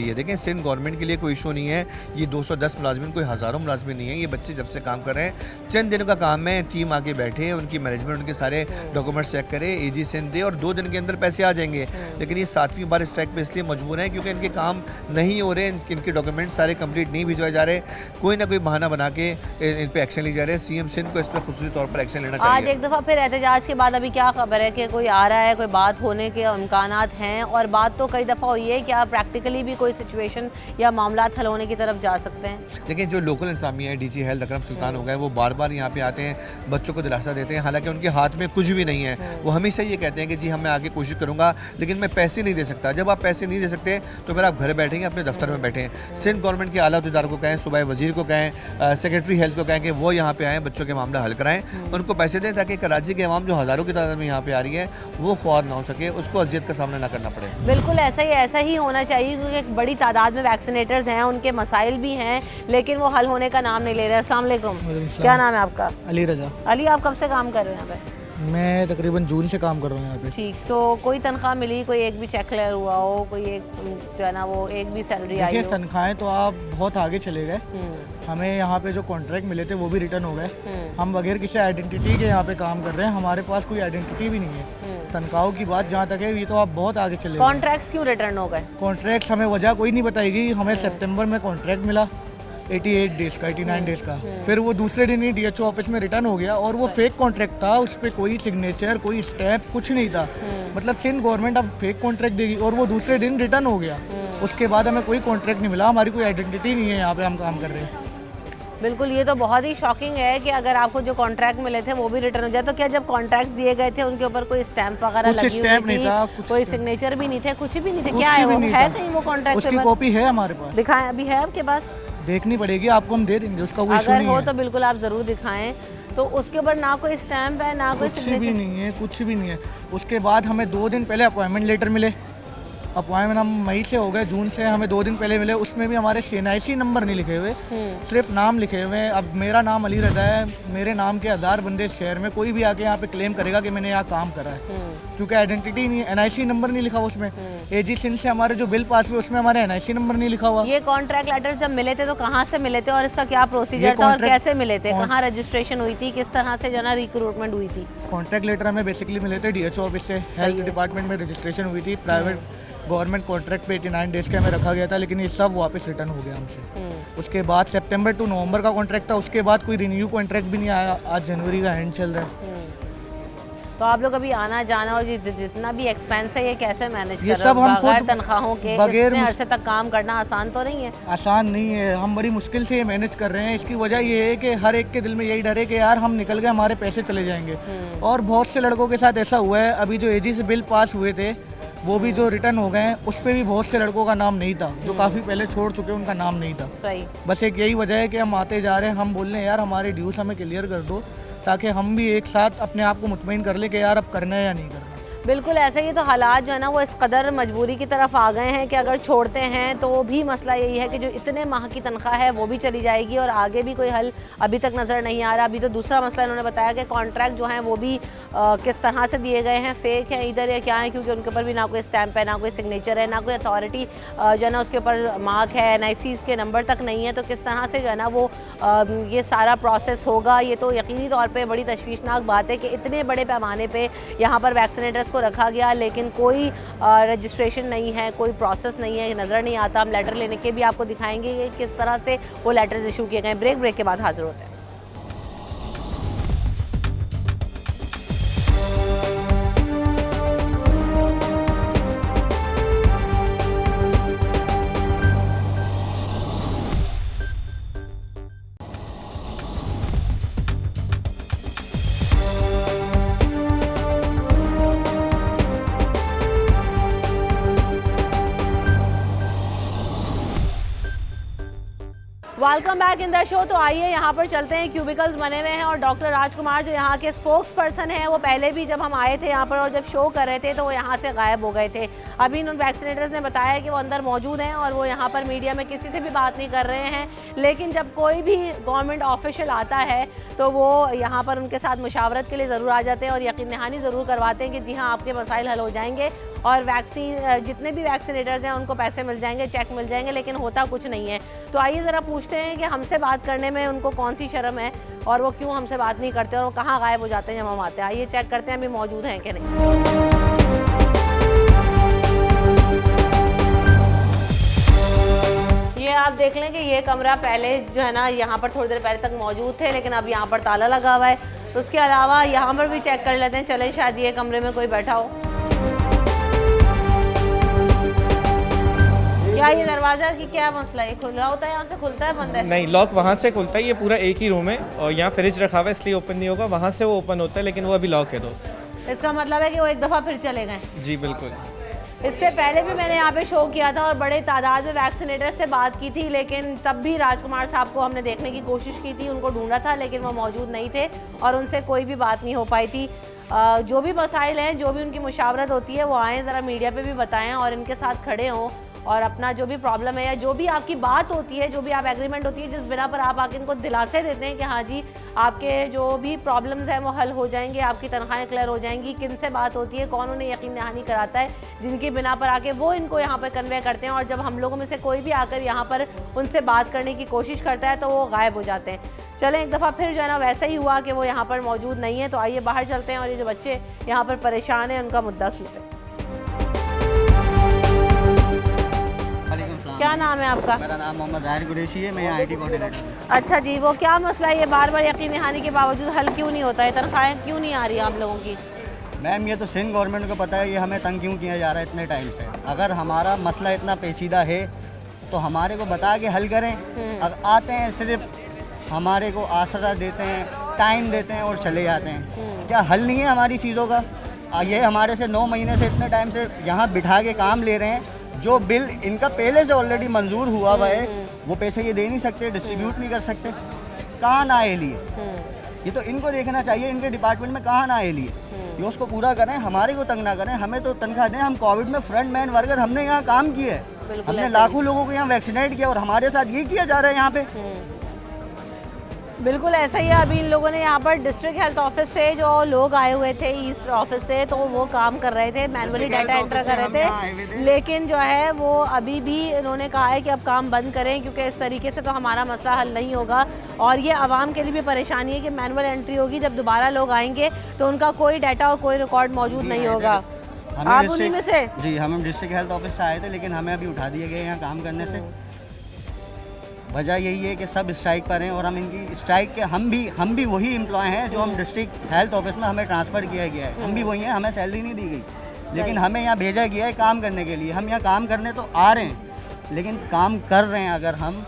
है। देखें, सिंध गवर्नमेंट के लिए कोई इशू नहीं है। ये 210 मुलाजमिन कोई हज़ारों मुलाजमिन नहीं है। ये बच्चे जब से काम कर रहे हैं, चंद दिनों का काम है, टीम आके बैठे, उनकी मैनेजमेंट उनके सारे डॉक्यूमेंट्स चेक करे, AG सिंध दे और 2 दिन के अंदर पैसे आ जाएंगे। लेकिन ये 7वीं बार स्ट्राइक पे इसलिए मजबूर हैं क्योंकि इनके काम नहीं हो रहे, इनके डॉक्यूमेंट सारे कंप्लीट नहीं भिजवाए जा रहे। कोई ना कोई बहाना बना के इन पे एक्शन ली जा रहे हैं। CM सिंध को इस पर खुसूसी तौर पर एक्शन लेना चाहिए। आज एक दफ़ा फिर एहतजाज के बाद अभी क्या खबर है कि कोई आ रहा है, कोई बात होने के इम्कानात हैं? और बात तो कई दफ़ा हुई है, क्या प्रैक्टिकली भी कोई सिचुएशन या मामला हल होने की तरफ जा सकते हैं? देखिए, जो लोकल इंसामिया है, DG हेल्थ अकरम सुल्तान हो गए, वो बार बार यहाँ पे आते हैं, बच्चों को दिलासा देते हैं, हालांकि उनके हाथ में कुछ भी नहीं है। वो हमेशा ये कहते हैं कि जी मैं आगे कोशिश करूँगा, लेकिन मैं पैसे नहीं दे सकता। जब आप पैसे नहीं दे सकते तो फिर आप घर बैठेंगे, अपने दफ्तर में बैठें। सिंध गवर्नमेंट के आला अहदेदार को कहें, सूबाई वजीर को कहें, सेक्रेटरी हेल्थ को कहें कि वो यहाँ पे आएँ, बच्चों के मामला हल कराएं, उनको पैसे दें, ताकि कराची के अवाम जो हज़ारों की तादाद में यहाँ पे आ रही है वो ख्वार ना हो सके, उसको अजियत का सामना ना करना पड़े। बिल्कुल ऐसा ही होना चाहिए, क्योंकि एक बड़ी तादाद में वैक्सीनेटर्स हैं, उनके मसाइल भी हैं, लेकिन वो हल होने का नाम नहीं ले रहे। अस्सलाम वालेकुम, क्या नाम है आपका? अली रजा। अली, आप कब से काम कर रहे हैं यहाँ पे? मैं तकरीबन जून से काम कर रहा हूँ यहाँ पे। ठीक, तो कोई तनख्वाह मिली, कोई एक भी चेक क्लियर हुआ हो, कोई एक जो है ना वो एक भी सैलरी आई देखिए हो? तनख्वाहें तो आप बहुत आगे चले गए। हमें यहाँ पे जो कॉन्ट्रैक्ट मिले थे वो भी रिटर्न हो गए। हम बगैर किसी आइडेंटिटी के यहाँ पे काम कर रहे हैं, हमारे पास कोई आइडेंटिटी भी नहीं है। तनख्वाहों की बात जहाँ तक है ये तो आप बहुत आगे चले गए। कॉन्ट्रैक्ट्स क्यों रिटर्न हो गए? कॉन्ट्रैक्ट हमें वजह कोई नहीं बताई गई। हमें सितंबर में कॉन्ट्रैक्ट मिला 88 डेज का, 89 डेज का। फिर वो दूसरे दिन ही DHO ऑफिस में रिटर्न हो गया और वो फेक कॉन्ट्रैक्ट था। उस पर कोई सिग्नेचर, कोई स्टैम्प कुछ नहीं था। मतलब सिंध गवर्नमेंट अब फेक कॉन्ट्रैक्ट देगी और वो दूसरे दिन रिटर्न हो गया। उसके बाद हमें कोई कॉन्ट्रैक्ट नहीं मिला, हमारी कोई आइडेंटिटी नहीं है यहाँ पे हम काम कर रहे हैं। बिल्कुल, ये तो बहुत ही शॉकिंग है कि अगर आपको जो कॉन्ट्रैक्ट मिले थे वो भी रिटर्न हो जाए। तो क्या जब कॉन्ट्रैक्ट्स दिए गए थे उनके ऊपर कोई स्टैम्प वगैरह कुछ लगी स्टैम्प हुई नहीं थी? था, कोई सिग्नेचर भी नहीं थे, कुछ भी नहीं थे? क्या है कुछ वो, भी नहीं है था। कहीं वो कॉन्ट्रैक्ट उसकी कॉपी है हमारे पास। दिखाएं, अभी है आपके पास? देखनी पड़ेगी, आपको हम दे देंगे, उसका कोई इशू अगर नहीं हो है। तो बिल्कुल आप ज़रूर दिखाएं। तो उसके ऊपर ना कोई स्टैम्प है, ना कोई कुछ भी सिग्नेचर। नहीं है, कुछ भी नहीं है। उसके बाद हमें 2 दिन पहले अपॉइंटमेंट लेटर मिले। अपॉइंटमेंट हम मई से हो गए, जून से हमें 2 दिन पहले मिले। उसमें भी हमारे CNIC नंबर नहीं लिखे हुए, सिर्फ नाम लिखे हुए हैं। अब मेरा नाम अली रजा है, मेरे नाम के 1000 बंदे शहर में, कोई भी आके यहाँ पे क्लेम करेगा कि मैंने यहाँ काम करा है, क्योंकि आइडेंटिटी नहीं है, NIC नंबर नहीं लिखा हुआ उसमें। AG सिंध से हमारे जो बिल पास हुए उसमें हमारे NIC नंबर नहीं लिखा हुआ। ये कॉन्ट्रैक्ट लेटर जब मिले थे तो कहाँ से मिले थे और इसका क्या प्रोसीजर था और कैसे मिले थे? कहाँ रजिस्ट्रेशन हुई थी, किस तरह से जो ना रिक्रूटमेंट हुई थी? कॉन्ट्रैक्ट लेटर हमें बेसिकली मिले थे DHO ऑफिस से। हेल्थ डिपार्टमेंट में रजिस्ट्रेशन हुई थी। प्राइवेट गवर्नमेंट कॉन्ट्रैक्ट पे 89 डेज का हमें रखा गया था, लेकिन ये सब वापस रिटर्न हो गया हमसे। उसके बाद सितंबर टू नवंबर का कॉन्ट्रैक्ट था, उसके बाद कोई रिन्यू कॉन्ट्रैक्ट भी नहीं आया। आज जनवरी का एंड चल रहा है। तो आप लोग अभी आना जाना और जितना भी एक्सपेंस है ये कैसे मैनेज कर ये रहे सब हो? हम बगैर खुद- तनख्वाहों के बगैर इतने अरसे तक काम करना आसान तो नहीं है। आसान नहीं है, हम बड़ी मुश्किल से ये मैनेज कर रहे हैं। इसकी वजह ये है कि हर एक के दिल में यही डर है कि यार हम निकल गए, हमारे पैसे चले जाएंगे। और बहुत से लड़कों के साथ ऐसा हुआ है। अभी जो AG से बिल पास हुए थे वो भी जो रिटर्न हो गए हैं, उस पर भी बहुत से लड़कों का नाम नहीं था, जो काफ़ी पहले छोड़ चुके हैं, उनका नाम नहीं था। सही। बस एक यही वजह है कि हम आते जा रहे हैं, हम बोल रहे हैं यार हमारे ड्यूज हमें क्लियर कर दो, ताकि हम भी एक साथ अपने आप को मुतमईन कर ले कि यार अब करना है या नहीं करना। बिल्कुल ऐसे ही तो हालात जो है ना वो इस कदर मजबूरी की तरफ आ गए हैं कि अगर छोड़ते हैं तो भी मसला यही है कि जो इतने माह की तनख्वाह है वो भी चली जाएगी और आगे भी कोई हल अभी तक नज़र नहीं आ रहा। अभी तो दूसरा मसला इन्होंने बताया कि कॉन्ट्रैक्ट जो हैं वो भी किस तरह से दिए गए हैं, फेक हैं इधर या क्या है, क्योंकि उनके ऊपर भी ना कोई स्टैंप है, ना कोई सिग्नेचर है, ना कोई अथॉरिटी जो है ना उसके ऊपर मार्क है, NICs के नंबर तक नहीं है। तो किस तरह से जो है ना वो ये सारा प्रोसेस होगा, ये तो यकीनी तौर पर बड़ी तशवीशनाक बात है कि इतने बड़े पैमाने पर यहाँ पर वैक्सीनेटर्स को रखा गया लेकिन कोई रजिस्ट्रेशन नहीं है, कोई प्रोसेस नहीं है, नज़र नहीं आता। हम लेटर लेने के भी आपको दिखाएंगे कि किस तरह से वो लेटर्स इशू किए गए। ब्रेक के बाद हाजिर होते हैं। Welcome back in the show. तो आइए यहाँ पर चलते हैं, क्यूबिकल्स बने हुए हैं और डॉक्टर राजकुमार जो यहाँ के स्पोक्स पर्सन हैं वो पहले भी जब हम आए थे यहाँ पर और जब शो कर रहे थे तो वो यहाँ से गायब हो गए थे। अभी उन वैक्सीनेटर्स ने बताया कि वो अंदर मौजूद हैं और वो यहाँ पर मीडिया में किसी से भी बात नहीं कर रहे हैं, लेकिन जब कोई भी गवर्नमेंट ऑफिशियल आता है तो वो यहाँ पर उनके साथ मुशावरत के लिए ज़रूर आ जाते हैं और यकीन दहानी ज़रूर करवाते हैं कि जी हाँ आपके मसाइल हल हो जाएंगे और वैक्सीन जितने भी वैक्सीनेटर्स हैं उनको पैसे मिल जाएंगे, चेक मिल जाएंगे, लेकिन होता कुछ नहीं है। तो आइए ज़रा पूछते हैं कि हमसे बात करने में उनको कौन सी शर्म है और वो क्यों हमसे बात नहीं करते और वो कहाँ गायब हो जाते हैं जब हम आते हैं। आइए चेक करते हैं अभी मौजूद हैं कि नहीं। ये आप देख लें कि ये कमरा पहले जो है ना यहाँ पर थोड़ी देर पहले तक मौजूद थे, लेकिन अब यहाँ पर ताला लगा हुआ है। तो उसके अलावा यहाँ पर भी चेक कर लेते हैं, चलें शायद ये कमरे में कोई बैठा हो। क्या ये दरवाजा की क्या मसला है, खुला होता है यहाँ से, खुलता है, बंद है? नहीं, लॉक वहाँ से खुलता है, ये पूरा एक ही रूम है और यहाँ फ्रिज रखा हुआ है इसलिए ओपन नहीं होगा। वहाँ से वो ओपन होता है लेकिन वो अभी लॉक है। तो इसका मतलब है कि वो एक दफ़ा फिर चले गए। जी बिल्कुल। इससे पहले भी मैंने यहाँ पे शो किया था और बड़े तादाद में वैक्सीनेटर से बात की थी, लेकिन तब भी राजकुमार साहब को हमने देखने की कोशिश की थी, उनको ढूंढा था लेकिन वो मौजूद नहीं थे और उनसे कोई भी बात नहीं हो पाई थी। जो भी मसाइल हैं, जो भी उनकी मुशावरत होती है वो आएँ, ज़रा मीडिया पे भी बताएं और इनके साथ खड़े हों और अपना जो भी प्रॉब्लम है या जो भी आपकी बात होती है, जो भी आप एग्रीमेंट होती है, जिस बिना पर आप आके इनको दिलासे देते हैं कि हाँ जी आपके जो भी प्रॉब्लम्स हैं वो हल हो जाएंगे, आपकी तनख्वाहें क्लियर हो जाएंगी, किन से बात होती है, कौन उन्हें यकीन दहानी कराता है, जिनकी बिना पर आके वो इनको यहाँ पर कन्वे करते हैं। और जब हम लोगों में से कोई भी आकर यहाँ पर उनसे बात करने की कोशिश करता है तो वो गायब हो जाते हैं। चलें, एक दफ़ा फिर जो है ना वैसा ही हुआ कि वो यहाँ पर मौजूद नहीं है। तो आइए बाहर चलते हैं और ये जो बच्चे यहाँ पर परेशान हैं उनका मुद्दा सुनते हैं। क्या नाम है आपका? मेरा नाम मोहम्मद ज़ाहिर कुरैशी है, मैं यहाँ IT कोऑर्डिनेटर हूँ। अच्छा जी, वो क्या मसला है, ये बार बार यकीन दहानी के बावजूद हल क्यों नहीं होता है, तनख्वाहें क्यों नहीं आ रही आप लोगों की? मैम ये तो सिंध गवर्नमेंट को पता है, ये हमें तंग क्यों किया जा रहा है इतने टाइम से। अगर हमारा मसला इतना पेचीदा है तो हमारे को बता के हल करें। अगर आते हैं सिर्फ हमारे को आसरा देते हैं, टाइम देते हैं और चले जाते हैं। क्या हल नहीं है हमारी चीज़ों का? ये हमारे से 9 महीने से इतने टाइम से यहाँ बिठा के काम ले रहे हैं। जो बिल इनका पहले से ऑलरेडी मंजूर हुआ हुआ है वो पैसे ये दे नहीं सकते, डिस्ट्रीब्यूट नहीं कर सकते। कहाँ ना आए लिए, ये तो इनको देखना चाहिए, इनके डिपार्टमेंट में कहाँ ना आए लिए, ये उसको पूरा करें, हमारे को तंग ना करें, हमें तो तनख्वाह दें। हम कोविड में फ्रंट मैन वर्कर, हमने यहाँ काम किया है, हमने लाखों लोगों को यहाँ वैक्सीनेट किया और हमारे साथ ये किया जा रहा है यहाँ पे। बिल्कुल ऐसा ही है। अभी इन लोगों ने यहाँ पर डिस्ट्रिक्ट हेल्थ ऑफिस से जो लोग आए हुए थे ईस्ट ऑफिस से, तो वो काम कर रहे थे, मैनुअली डाटा एंटर कर रहे थे, लेकिन जो है वो अभी भी इन्होंने कहा है कि अब काम बंद करें क्योंकि इस तरीके से तो हमारा मसला हल नहीं होगा। और ये आवाम के लिए भी परेशानी है कि मैनुअल एंट्री होगी, जब दोबारा लोग आएंगे तो उनका कोई डाटा और कोई रिकॉर्ड मौजूद नहीं होगा। आप उन्हीं में से? जी, हम डिस्ट्रिक्ट हेल्थ ऑफिस से आए थे, लेकिन हमें अभी उठा दिए गए यहाँ काम करने से। वजह यही है कि सब स्ट्राइक पर हैं और हम इनकी स्ट्राइक के हम भी वही एम्प्लॉय हैं जो हम डिस्ट्रिक्ट हेल्थ ऑफिस में हमें ट्रांसफ़र किया गया है। हम भी वही हैं, हमें सैलरी नहीं दी गई, लेकिन हमें यहाँ भेजा गया है काम करने के लिए। हम यहाँ काम करने तो आ रहे हैं, लेकिन काम कर रहे हैं अगर हम,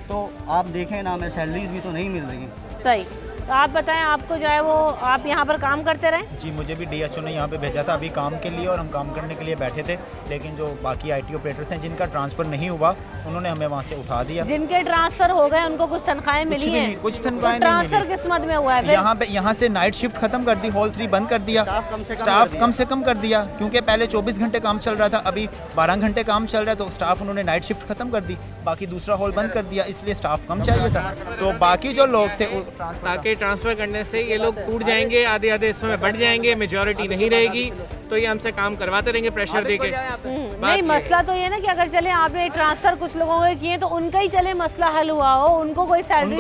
तो आप देखें ना, हमें सैलरीज भी तो नहीं मिल रही हैं। सही। तो आप बताएं, आपको जो है वो आप यहाँ पर काम करते रहे? जी, मुझे भी DHO ने यहाँ पे भेजा था अभी काम के लिए और हम काम करने के लिए बैठे थे, लेकिन जो बाकी IT ऑपरेटर्स हैं जिनका ट्रांसफ़र नहीं हुआ उन्होंने हमें वहाँ से उठा दिया। जिनके ट्रांसफर हो गए उनको कुछ तनख्वाहें मिली हैं? कुछ तनख्वाहें नहीं मिली। ट्रांसफर किस मद में हुआ है? यहाँ से नाइट शिफ्ट खत्म कर दी, हॉल 3 बंद कर दिया, स्टाफ कम से कम कर दिया, क्योंकि पहले 24 घंटे काम चल रहा था, अभी 12 घंटे काम चल रहा है, तो स्टाफ उन्होंने नाइट शिफ्ट खत्म कर दी, बाकी दूसरा हॉल बंद कर दिया, इसलिए स्टाफ कम चाहिए था। तो बाकी जो लोग थे ताकि ट्रांसफ़र करने से ये लोग टूट जाएंगे, आधे आधे हिस्सों में बढ़ जाएंगे, मेजॉरिटी नहीं रहेगी, तो ये हमसे काम करवाते रहेंगे प्रेशर देके। नहीं, मसला तो ये ना कि अगर चले आपने ट्रांसफर कुछ लोगों के किए तो उनका ही चले मसला हल हुआ हो, उनको कोई सैलरी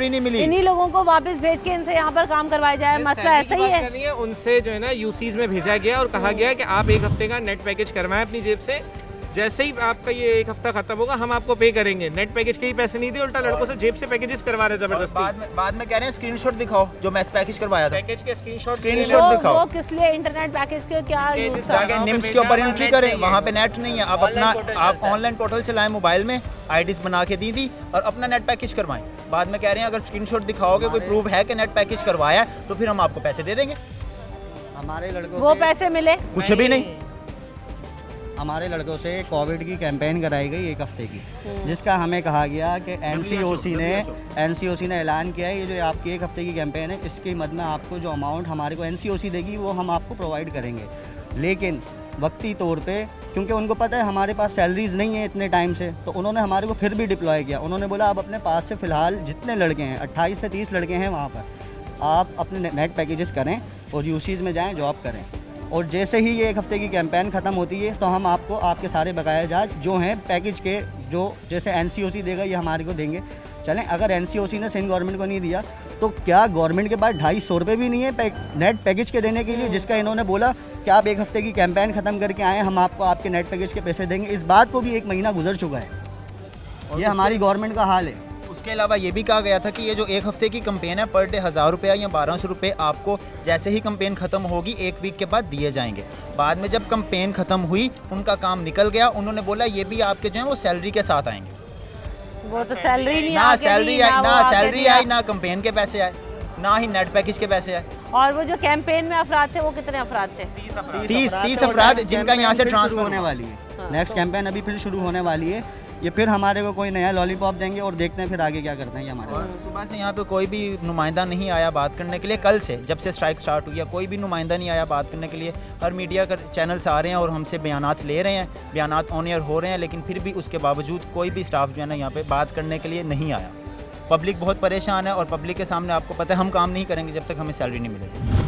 नहीं मिली, इन्हीं लोगों को वापस भेज के इनसे यहाँ पर काम करवाया जाए। मसला ऐसा ही है। उनसे जो है ना UCs में भेजा गया और कहा गया कि आप 1 हफ्ते का नेट पैकेज करवाएं अपनी जेब से, जैसे ही आपका ये 1 हफ्ता खत्म होगा हम आपको पे करेंगे। नेट पैकेज के ही पैसे नहीं दिए, उल्टा लड़कों से जेब से पैकेजेस करवा रहे जबरदस्ती। बाद में कह रहे हैं स्क्रीनशॉट दिखाओ जो मैं पैकेज करवाया था, पैकेज के स्क्रीनशॉट दिखाओ। वो किस लिए इंटरनेट पैकेज के क्या यूज था? निम्स के ऊपर एंट्री करें, वहाँ पे नेट नहीं है, आप ऑनलाइन पोर्टल चलाएं मोबाइल में, IDs बना के दी थी और अपना नेट पैकेज करवाएं। बाद में कह रहे हैं अगर स्क्रीनशॉट दिखाओगे, कोई प्रूफ है कि नेट पैकेज करवाया तो फिर हम आपको पैसे दे देंगे। हमारे लड़कों वो पैसे मिले कुछ भी नहीं। हमारे लड़कों से कोविड की कैंपेन कराई गई 1 हफ्ते की, जिसका हमें कहा गया कि NCOC ने ऐलान किया है ये जो आपकी 1 हफ्ते की कैंपेन है, इसके मद में आपको जो अमाउंट हमारे को NCOC देगी वो हम आपको प्रोवाइड करेंगे। लेकिन वक्ती तौर पे, क्योंकि उनको पता है हमारे पास सैलरीज नहीं है इतने टाइम से, तो उन्होंने हमारे को फिर भी डिप्लॉय किया। उन्होंने बोला आप अपने पास से फ़िलहाल जितने लड़के हैं, 28 से 30 लड़के हैं वहाँ पर, आप अपने नेट पैकेजेस करें और UCs में जाएँ, जॉब करें। और जैसे ही ये 1 हफ्ते की कैंपेन ख़त्म होती है तो हम आपको आपके सारे बकाया जात जो हैं पैकेज के, जो जैसे NCOC देगा ये हमारे को देंगे। चलें, अगर NCOC ने सिंध गवर्नमेंट को नहीं दिया तो क्या गवर्नमेंट के पास 250 रुपये भी नहीं है नेट पैकेज के देने के लिए, जिसका इन्होंने बोला कि आप 1 हफ्ते की कैंपेन ख़त्म करके आएँ, हम आपको आपके नेट पैकेज के पैसे देंगे। इस बात को भी 1 महीना गुजर चुका है, ये हमारी गवर्नमेंट का हाल है। उसके अलावा ये भी कहा गया था कि ये जो 1 हफ्ते की कैंपेन है, पर डे 1000 रुपया या 1200 रुपये आपको जैसे ही कैंपेन ख़त्म होगी 1 वीक के बाद दिए जाएंगे। बाद में जब कैंपेन ख़त्म हुई, उनका काम निकल गया, उन्होंने बोला ये भी आपके जो है वो सैलरी के साथ आएंगे। वो तो सैलरी नहीं, ना सैलरी आई, ना कैंपेन के पैसे आए, ना ही नेट पैकेज के पैसे आए। और वो जो कैंपेन में अफराद थे वो कितने अफराद थे? 30 अफराद जिनका यहाँ से ट्रांसफर होने वाली है। नेक्स्ट कैंपेन अभी फिर शुरू होने वाली है। ये फिर हमारे को कोई नया लॉलीपॉप देंगे और देखते हैं फिर आगे क्या करते हैं ये हमारे और साथ। सुबह से यहाँ पे कोई भी नुमाइंदा नहीं आया बात करने के लिए। कल से जब से स्ट्राइक स्टार्ट हुई है कोई भी नुमाइंदा नहीं आया बात करने के लिए। हर मीडिया का चैनल्स आ रहे हैं और हमसे बयानात ले रहे हैं, बयानात ऑन एयर हो रहे हैं, लेकिन फिर भी उसके बावजूद कोई भी स्टाफ जो है ना यहाँ पे बात करने के लिए नहीं आया। पब्लिक बहुत परेशान है और पब्लिक के सामने आपको पता है हम काम नहीं करेंगे जब तक हमें सैलरी नहीं मिलेगी।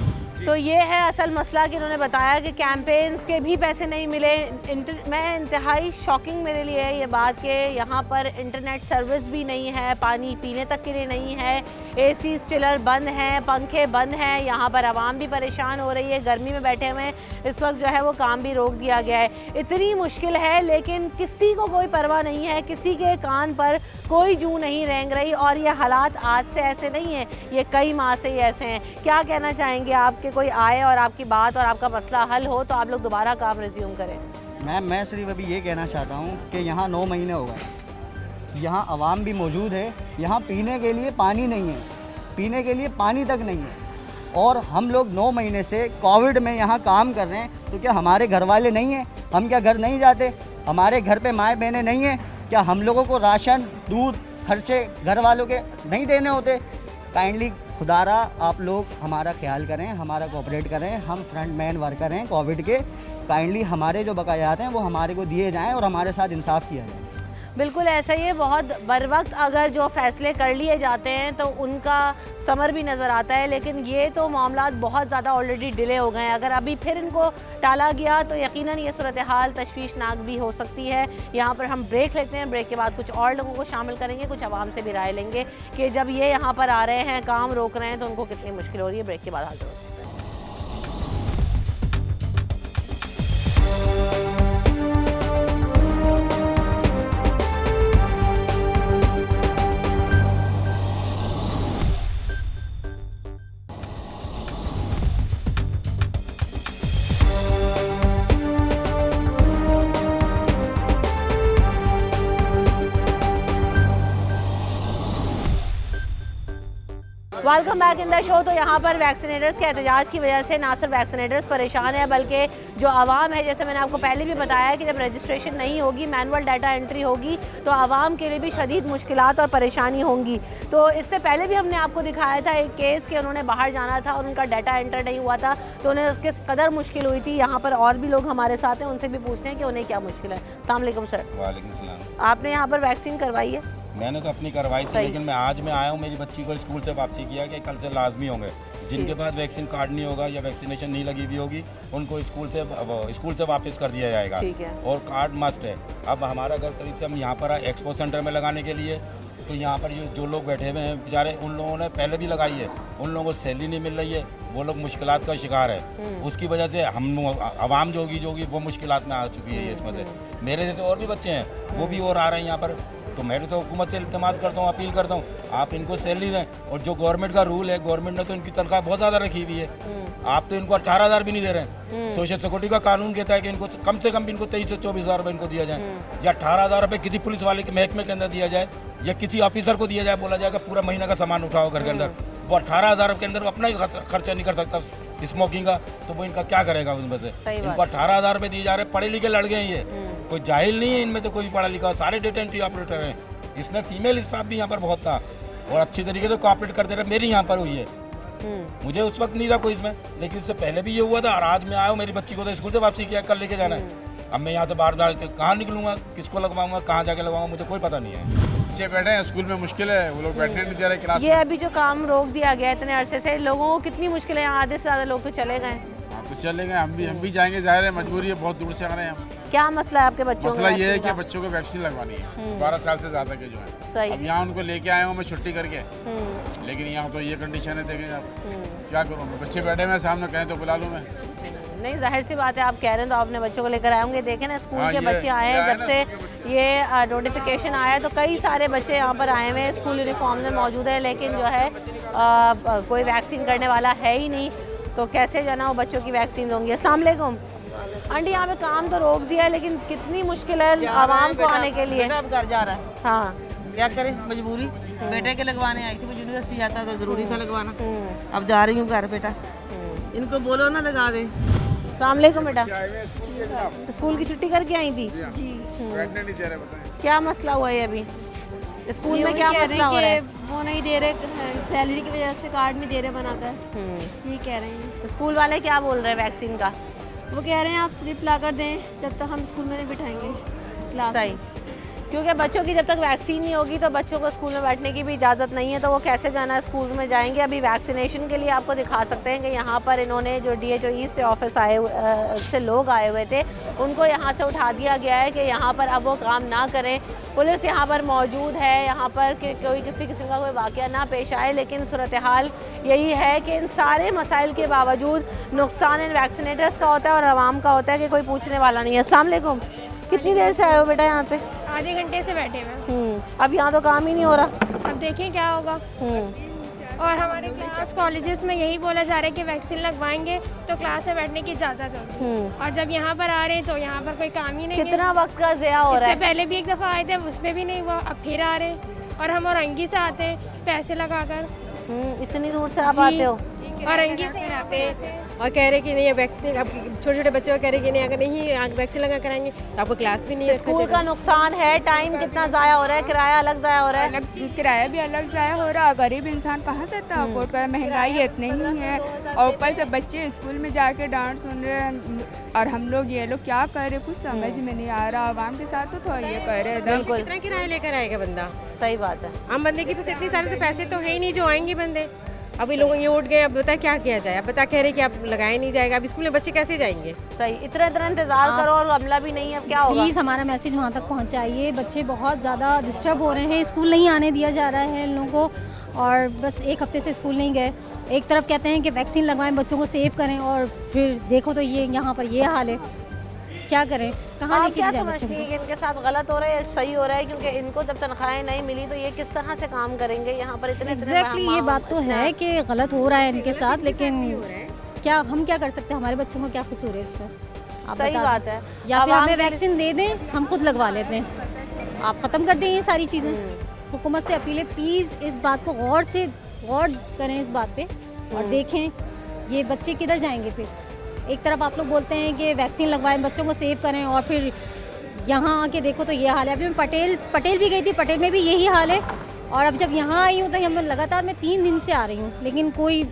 तो ये है असल मसला कि उन्होंने बताया कि कैंपेन्स के भी पैसे नहीं मिले। मैं इंतहाई शॉकिंग मेरे लिए है ये बात कि यहाँ पर इंटरनेट सर्विस भी नहीं है, पानी पीने तक के लिए नहीं है, एसी चिलर बंद हैं, पंखे बंद हैं, यहाँ पर आवाम भी परेशान हो रही है, गर्मी में बैठे हुए इस वक्त जो है वो काम भी रोक दिया गया है। इतनी मुश्किल है लेकिन किसी को कोई परवाह नहीं है, किसी के कान पर कोई जूं नहीं रेंग रही। और ये हालात आज से ऐसे नहीं है, ये कई माह से ही ऐसे हैं। क्या कहना चाहेंगे आपके कोई आए और आपकी बात और आपका मसला हल हो तो आप लोग दोबारा काम रिज्यूम करें? मैम मैं सिर्फ अभी ये कहना चाहता हूँ कि यहाँ 9 महीने हो गए, यहाँ आवाम भी मौजूद है, यहाँ पीने के लिए पानी नहीं है, पीने के लिए पानी तक नहीं है। और हम लोग 9 महीने से कोविड में यहाँ काम कर रहे हैं, तो क्या हमारे घर वाले नहीं हैं? हम क्या घर नहीं जाते? हमारे घर पे माएँ बहनें नहीं हैं? क्या हम लोगों को राशन दूध खर्चे घर वालों के नहीं देने होते? काइंडली खुदारा आप लोग हमारा ख्याल करें, हमारा कोऑपरेट करें। हम फ्रंट मैन वर्कर हैं कोविड के, काइंडली हमारे जो बकायात हैं वो हमारे को दिए जाएं और हमारे साथ इंसाफ किया जाए। बिल्कुल ऐसा ही है। बहुत बर वक्त अगर जो फ़ैसले कर लिए जाते हैं तो उनका समर भी नज़र आता है, लेकिन ये तो मामलात बहुत ज़्यादा ऑलरेडी डिले हो गए हैं। अगर अभी फिर इनको टाला गया तो यकीनन ये सूरत हाल तशवीशनाक भी हो सकती है। यहाँ पर हम ब्रेक लेते हैं, ब्रेक के बाद कुछ और लोगों को शामिल करेंगे, कुछ आवाम से भी राय लेंगे कि जब ये यहाँ पर आ रहे हैं, काम रोक रहे हैं, तो उनको कितनी मुश्किल हो रही है। ब्रेक के बाद हाजिर होते हैं। Welcome back in the show. तो यहाँ पर वैक्सीनेटर्स के एहतजाज की वजह से ना सिर्फ वैक्सीनेटर्स परेशान है बल्कि जो आवाम है, जैसे मैंने आपको पहले भी बताया कि जब रजिस्ट्रेशन नहीं होगी, मैनुअल डाटा एंट्री होगी, तो आवाम के लिए भी शदीद मुश्किलात और परेशानी होंगी। तो इससे पहले भी हमने आपको दिखाया था एक केस कि उन्होंने बाहर जाना था और उनका डाटा एंटर नहीं हुआ था, तो उन्हें उसके कदर मुश्किल हुई थी। यहाँ पर और भी लोग हमारे साथ हैं, उनसे भी पूछते हैं कि उन्हें क्या मुश्किल है। अस्सलाम वालेकुम सर। वालेकुम सलाम। आपने यहाँ पर वैक्सीन करवाई है? मैंने तो अपनी करवाई थी, लेकिन मैं आज आया हूँ, मेरी बच्ची को स्कूल से वापसी किया कि कल से लाजमी होंगे। जिनके पास वैक्सीन कार्ड नहीं होगा या वैक्सीनेशन नहीं लगी हुई होगी उनको स्कूल से वापस कर दिया जाएगा और कार्ड मस्ट है। अब हमारा घर करीब से हम यहाँ पर आए एक्सपो सेंटर में लगाने के लिए, तो यहाँ पर जो लोग बैठे हुए हैं बेचारे, उन लोगों ने पहले भी लगाई है, उन लोगों को सैलरी नहीं मिल रही है, वो लोग मुश्किलात का शिकार है। उसकी वजह से हम आवाम जो होगी वो मुश्किलात में आ चुकी है। इसमें से मेरे जैसे और भी बच्चे हैं वो भी और आ रहे हैं यहाँ पर, तो मैं तो हुकूमत से इल्तिमास करता हूँ, अपील करता हूँ, आप इनको सैलरी दें। और जो गवर्नमेंट का रूल है, गवर्नमेंट ने तो इनकी तनख्वाह बहुत ज़्यादा रखी हुई है, आप तो इनको 18,000 भी नहीं दे रहे हैं। सोशल सिक्योरिटी का कानून कहता है कि इनको कम से कम इनको 23 से 24,000 रुपये इनको दिया जाए, या 18,000 रुपये किसी पुलिस वाले के महकमे के अंदर दिया जाए, या किसी ऑफिसर को दिया जाए, बोला जाएगा पूरा महीना का सामान उठाओ घर के अंदर। वो 18,000 के अंदर अपना ही खर्चा नहीं कर सकता स्मोकिंग का, तो वो इनका क्या करेगा उसमें से? इनको 18,000 रुपये दिए जा रहे हैं। पढ़े लिखे लड़के हैं, ये कोई जाहिल नहीं है इनमें, तो कोई पढ़ा लिखा, सारे डेटा एंट्री ऑपरेटर हैं। इसमें फीमेल स्टाफ भी यहाँ पर बहुत था और अच्छी तरीके से कोऑपरेट करते रहे। मेरी यहाँ पर हुई है, मुझे उस वक्त नहीं था कोई इसमें, लेकिन इससे पहले भी ये हुआ था। और आज मैं आया हूँ, मेरी बच्ची को तो स्कूल से वापसी किया, कल लेके जाना है। अब मैं यहाँ से बाहर कहाँ निकलूँगा, किसको लगवाऊंगा, कहाँ जाके लगवाऊंगा, मुझे कोई पता नहीं है। बच्चे बैठे हैं स्कूल में, मुश्किल है, वो लोग बैठने नहीं दे रहे क्लास में। ये अभी जो काम रोक दिया गया इतने अरसे से, लोगों को कितनी मुश्किल है? आधे से ज़्यादा लोग तो चले गए। हाँ तो चले गए, हम भी जाएंगे, जाहिर है मजबूरी है, बहुत दूर से आ रहे हैं हम। क्या मसला है आपके बच्चों? मसला ये है कि बच्चों को वैक्सीन लगवानी है, 12 साल से ज़्यादा के जो है। अब यहाँ उनको लेके आया हूँ मैं छुट्टी करके, लेकिन यहाँ तो ये कंडीशन है, देखें आप क्या करूँ, बच्चे बैठे हुए सामने, कहें तो बुला लूँ मैं। नहीं, जाहिर सी बात है, आप कह रहे हैं तो आपने बच्चों को लेकर आए होंगे। देखें ना, स्कूल के बच्चे आए हैं, जब से ये नोटिफिकेशन आया तो कई सारे बच्चे यहाँ पर आए हुए हैं, स्कूल यूनिफॉर्म में मौजूद है, लेकिन जो है कोई वैक्सीन करने वाला है ही नहीं, तो कैसे जो है ना वो बच्चों की वैक्सीन होंगी। अस्सलाम वालेकुम आंटी, यहाँ पे काम तो रोक दिया है, लेकिन कितनी मुश्किल है आवाम को आने के लिए। अब घर जा रहा है, हाँ क्या करें, मजबूरी। बेटे के लगवाने आई थी, वो यूनिवर्सिटी जाता तो ज़रूरी था लगवाना। अब जा रही हूँ घर, बेटा इनको बोलो ना लगा दे। अस्सलाम वालेकुम बेटा, स्कूल की छुट्टी करके आई थी जी। बैठने नहीं दे रहे, बताएं क्या मसला हुआ है अभी स्कूल में? क्या मसला हो रहा है? वो नहीं दे रहे, सैलरी की वजह से कार्ड नहीं दे रहे बनाकर, ये कह रहे हैं। स्कूल वाले क्या बोल रहे हैं वैक्सीन का? वो कह रहे हैं आप स्लिप ला कर दें, जब तक हम स्कूल में नहीं बिठाएंगे क्लास सही, क्योंकि बच्चों की जब तक वैक्सीन नहीं होगी तो बच्चों को स्कूल में बैठने की भी इजाज़त नहीं है, तो वो कैसे जाना है स्कूल में जाएंगे। अभी वैक्सीनेशन के लिए आपको दिखा सकते हैं कि यहाँ पर इन्होंने जो DHO ईस्ट से ऑफिस से लोग आए हुए थे, उनको यहाँ से उठा दिया गया है कि यहाँ पर अब वो काम ना करें। पुलिस यहाँ पर मौजूद है यहाँ पर कि कोई किसी किस्म का कोई वाक़या ना पेश आए, लेकिन सूरत हाल यही है कि इन सारे मसाइल के बावजूद नुकसान इन वैक्सीनेटर्स का होता है और आवाम का होता है कि कोई पूछने वाला नहीं है। अस्सलाम वालेकुम, कितनी देर से आए हो बेटा यहाँ पे? आधे घंटे से बैठे हुए। अब यहाँ तो काम ही नहीं हो रहा। अब देखें क्या होगा। और हमारे क्लास कॉलेजेस में यही बोला जा रहा है कि वैक्सीन लगवाएंगे तो क्लास में बैठने की इजाज़त होगी, और जब यहाँ पर आ रहे हैं तो यहाँ पर कोई काम ही नहीं। कितना वक्त का ज़िया हो रहा है। इससे पहले भी एक दफ़ा आए थे, उसमें भी नहीं हुआ, अब फिर आ रहे हैं और हम औरंगी से आते हैं पैसे लगाकर। इतनी दूर से आप आते हो? औरंगी से आते हैं और कह रहे कि नहीं वैक्सीन, अब छोटे छोटे बच्चों को कह रहे कि नहीं अगर नहीं वैक्सीन लगा कराएंगे तो आपको क्लास भी नहीं रखा स्कूल का नुकसान है, टाइम कितना ज़ाया हो रहा है, किराया अलग ज़ाया हो रहा है। किराया भी अलग ज़ाया हो रहा है, गरीब इंसान कहाँ से इतना अफोर्ड करे, महंगाई इतनी ही है, और ऊपर से बच्चे स्कूल में जाके डांट सुन रहे हैं, और हम लोग ये लोग क्या कर रहे कुछ समझ में नहीं आ रहा। आवाम के साथ तो थोड़ा ये कर रहे हैं, कितना किराया लेकर आएगा बंदा। सही बात है, आम बंदे के पास इतने सारे तो पैसे तो है ही नहीं जो आएंगे बंदे। अभी लोग ये उठ गए, अब बता क्या किया जाए, अब बता कह रहे कि आप लगाया नहीं जाएगा, अब स्कूल में बच्चे कैसे जाएंगे। सही, इतना इंतजार करो और अमला भी नहीं है, अब क्या होगा। प्लीज़ हमारा मैसेज वहाँ तक पहुँचाइए, बच्चे बहुत ज़्यादा डिस्टर्ब हो रहे हैं, स्कूल नहीं आने दिया जा रहा है इन लोगों को, और बस एक हफ्ते से स्कूल नहीं गए। एक तरफ कहते हैं कि वैक्सीन लगवाएं, बच्चों को सेव करें, और फिर देखो तो ये यहाँ पर ये हाल है, क्या करें, कहाँ लेके जाए बच्चों को। इनके साथ गलत हो रहा है, सही हो रहा है, क्योंकि इनको जब तनख्वाहें नहीं मिली तो ये किस तरह से काम करेंगे यहाँ पर। इतने एग्जैक्टली ये बात तो है कि गलत हो रहा है इनके साथ, लेकिन क्या हम क्या कर सकते हैं, हमारे बच्चों को क्या कसूर है इसमें, आप सही बात है। या फिर हमें वैक्सीन दे दें, हम खुद लगवा लेते हैं, आप ख़त्म कर दें ये सारी चीज़ें। हुकूमत से अपील है, प्लीज़ इस बात को गौर करें इस बात पे, और देखें ये बच्चे किधर जाएंगे। फिर एक तरफ आप लोग बोलते हैं कि वैक्सीन लगवाएं, बच्चों को सेव करें, और फिर यहाँ आके देखो तो ये हाल है। अभी मैं पटेल भी गई थी, पटेल में भी यही हाल है, और अब जब यहाँ आई हूँ तो हम लगातार मैं 3 दिन से आ रही हूँ, लेकिन कोई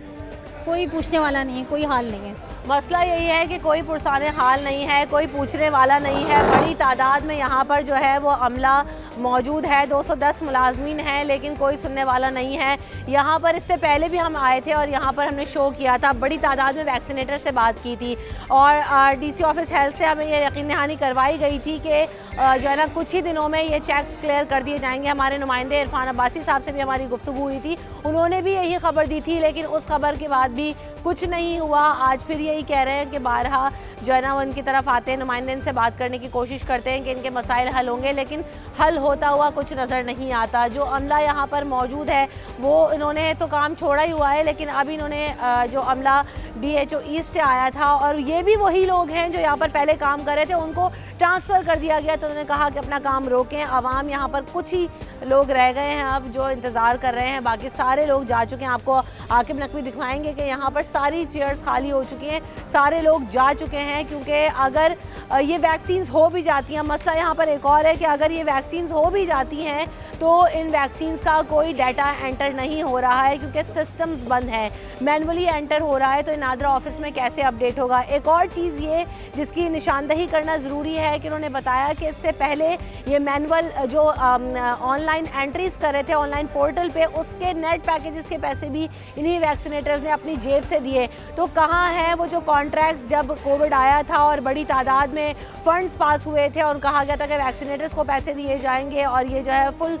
पूछने वाला नहीं है, कोई हाल नहीं है। मसला यही है कि कोई पुरसाने हाल नहीं है, कोई पूछने वाला नहीं है। बड़ी तादाद में यहाँ पर जो है वो अमला मौजूद है, 210 मुलाजमीन हैं, लेकिन कोई सुनने वाला नहीं है। यहाँ पर इससे पहले भी हम आए थे और यहाँ पर हमने शो किया था, बड़ी तादाद में वैक्सीनेटर से बात की थी, और DC ऑफिस हेल्थ से हमें ये यकीन दहानी करवाई गई थी कि जो है ना कुछ ही दिनों में ये चेक्स क्लियर कर दिए जाएंगे। हमारे नुमाइंदे इरफान अब्बासी साहब से भी हमारी गुफ्तगू हुई थी, उन्होंने भी यही खबर दी थी, लेकिन उस खबर के बाद भी कुछ नहीं हुआ। आज फिर यही कह रहे हैं कि बारहा जो है ना वो इनकी तरफ आते हैं, नुमाइंदे इनसे बात करने की कोशिश करते हैं कि इनके मसाइल हल होंगे, लेकिन हल होता हुआ कुछ नज़र नहीं आता। जो अमला यहाँ पर मौजूद है वो इन्होंने तो काम छोड़ा ही हुआ है, लेकिन अब इन्होंने जो अमला DHO ईस्ट से आया था, और ये भी वही लोग हैं जो यहाँ पर पहले काम कर रहे थे, उनको ट्रांसफ़र कर दिया गया, तो उन्होंने कहा कि अपना काम रोकें। आवाम यहाँ पर कुछ ही लोग रह गए हैं अब जो इंतज़ार कर रहे हैं, बाकी सारे लोग जा चुके हैं। आपको आकिब नकवी दिखवाएंगे कि यहाँ पर सारी चेयर्स खाली हो चुकी हैं, सारे लोग जा चुके हैं, क्योंकि अगर ये वैक्सीन्स हो भी जाती हैं, मसला यहाँ पर एक और है कि अगर ये वैक्सीन्स हो भी जाती हैं तो इन वैक्सीन्स का कोई डाटा एंटर नहीं हो रहा है, क्योंकि सिस्टम्स बंद हैं, मैनुअली एंटर हो रहा है, तो नादरा ऑफिस में कैसे अपडेट होगा। एक और चीज़ ये जिसकी निशानदही करना ज़रूरी है कि उन्होंने बताया कि इससे पहले ये मैनुअल जो ऑनलाइन एंट्रीज कर रहे थे ऑनलाइन पोर्टल पे, उसके नेट पैकेजेस के पैसे भी इन्हीं वैक्सीनेटर्स ने अपनी जेब से दिए। तो कहाँ है वो जो कॉन्ट्रैक्ट्स जब कोविड आया था और बड़ी तादाद में फ़ंड्स पास हुए थे और कहा गया था कि वैक्सीनेटर्स को पैसे दिए जाएंगे, और ये जो है फुल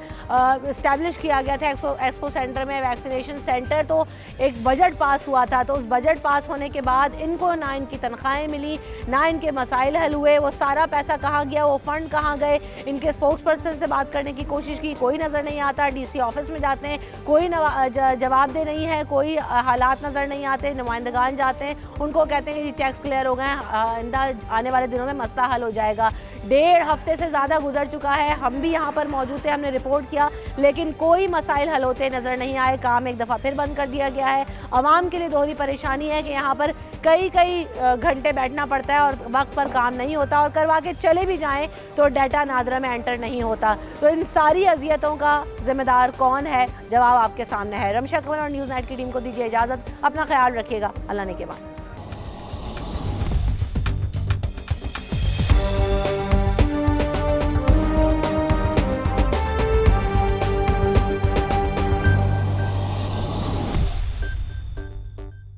इस्टेब्लिश किया गया था एक्सपो सेंटर में वैक्सीनेशन सेंटर, तो एक बजट पास हुआ था। तो उस बजट पास होने के बाद इनको ना इनकी तनख्वाहें मिली, ना इनके मसाइल हल हुए, वो सारा पैसा कहाँ गया, वो फ़ंड कहाँ गए। इनके स्पोक्स पर्सन से बात करने की कोशिश की, कोई नज़र नहीं आता। DC ऑफिस में जाते हैं, कोई जवाबदेह नहीं है, कोई हालात नज़र नहीं आते। नुमाइंदगान जाते हैं, उनको कहते हैं कि जी चेक्स क्लियर हो गए, आने वाले दिनों में मसला हल हो जाएगा। 1.5 हफ्ते से ज़्यादा गुजर चुका है, हम भी यहाँ पर मौजूद थे, हमने रिपोर्ट किया, लेकिन कोई मसाइल हल होते नज़र नहीं आए। काम एक दफ़ा फिर बंद कर दिया गया है। आवाम के लिए दोहरी परेशानी है कि यहाँ पर कई घंटे बैठना पड़ता है और वक्त पर काम नहीं होता, और करवा के चले भी जाएं तो डाटा नादरा में एंटर नहीं होता। तो इन सारी अजियतों का जिम्मेदार कौन है, जवाब आपके सामने है। रमशा कमल और न्यूज़ नाइट की टीम को दीजिए इजाज़त। अपना ख्याल रखिएगा। अल्लाह ने के बाद।